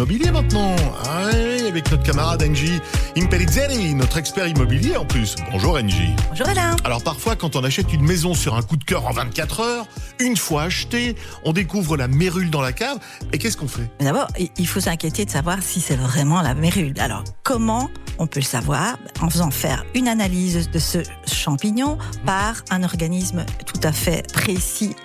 immobilier maintenant. Ah oui, avec notre camarade Engie Impellizzeri, notre expert immobilier en plus. Bonjour Engie. Bonjour Alain. Alors parfois, quand on achète une maison sur un coup de cœur en 24 heures, une fois achetée, on découvre la mérule dans la cave. Et qu'est-ce qu'on fait ? D'abord, il faut s'inquiéter de savoir si c'est vraiment la mérule. Alors, comment on peut le savoir ? En faisant faire une analyse de ce champignon par un organisme tout à fait précis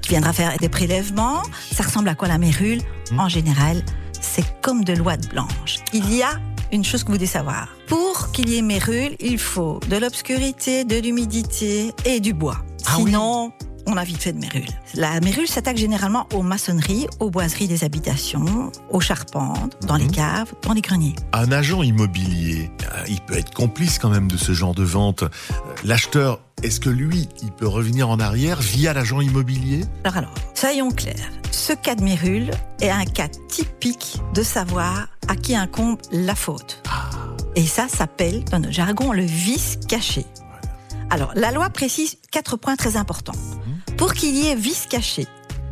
qui viendra faire des prélèvements. Ça ressemble à quoi la mérule ? En général, c'est comme de l'ouate blanche. Il y a une chose que vous devez savoir. Pour qu'il y ait mérule, il faut de l'obscurité, de l'humidité et du bois. Sinon, on a vite fait de mérule. La mérule s'attaque généralement aux maçonneries, aux boiseries des habitations, aux charpentes, dans les caves, dans les greniers. Un agent immobilier, il peut être complice quand même de ce genre de vente. L'acheteur, est-ce que lui, il peut revenir en arrière via l'agent immobilier ? Alors, soyons clairs. Ce cas de mérule est un cas typique de savoir à qui incombe la faute. Et ça s'appelle, dans notre jargon, le vice caché. Alors, la loi précise 4 points très importants. Pour qu'il y ait vice caché,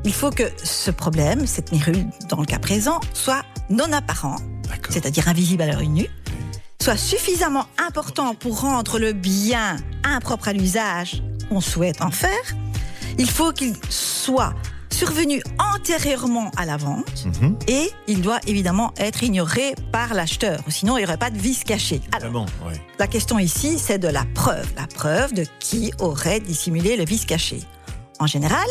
il faut que ce problème, cette mérule, dans le cas présent, soit non apparent, c'est-à-dire invisible à l'œil nu, soit suffisamment important pour rendre le bien impropre à l'usage qu'on souhaite en faire. Il faut qu'il soit survenu antérieurement à la vente et il doit évidemment être ignoré par l'acheteur. Sinon, il n'y aurait pas de vice caché. Alors, la question ici, c'est de la preuve. La preuve de qui aurait dissimulé le vice caché. En général,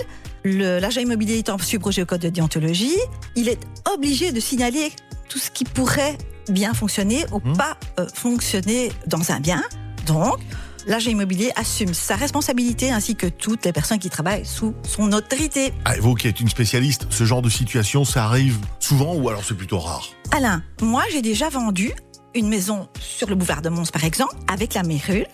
l'agent immobilier étant subrogé au code de déontologie, il est obligé de signaler tout ce qui pourrait bien fonctionner ou pas fonctionner dans un bien. Donc, l'agent immobilier assume sa responsabilité ainsi que toutes les personnes qui travaillent sous son autorité. Vous qui êtes une spécialiste, ce genre de situation, ça arrive souvent ou alors c'est plutôt rare ? Alain, moi j'ai déjà vendu une maison sur le boulevard de Mons par exemple, avec la mérule.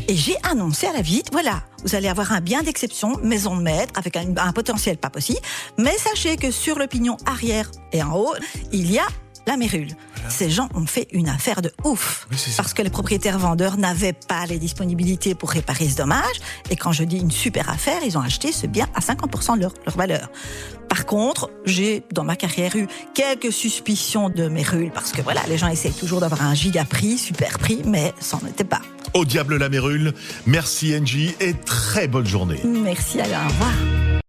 Et j'ai annoncé à la visite, voilà, vous allez avoir un bien d'exception, maison de maître, avec un potentiel pas possible. Mais sachez que sur le pignon arrière et en haut, il y a la mérule. Ces gens ont fait une affaire de ouf. Parce que les propriétaires vendeurs n'avaient pas les disponibilités pour réparer ce dommage. Et quand je dis une super affaire, ils ont acheté ce bien à 50% de leur valeur. Par contre, j'ai, dans ma carrière, eu quelques suspicions de mérule. Parce que voilà, les gens essayent toujours d'avoir un giga prix, super prix, mais ça n'en était pas. Au diable la mérule. Merci Engie et très bonne journée. Merci, Alain. Au revoir.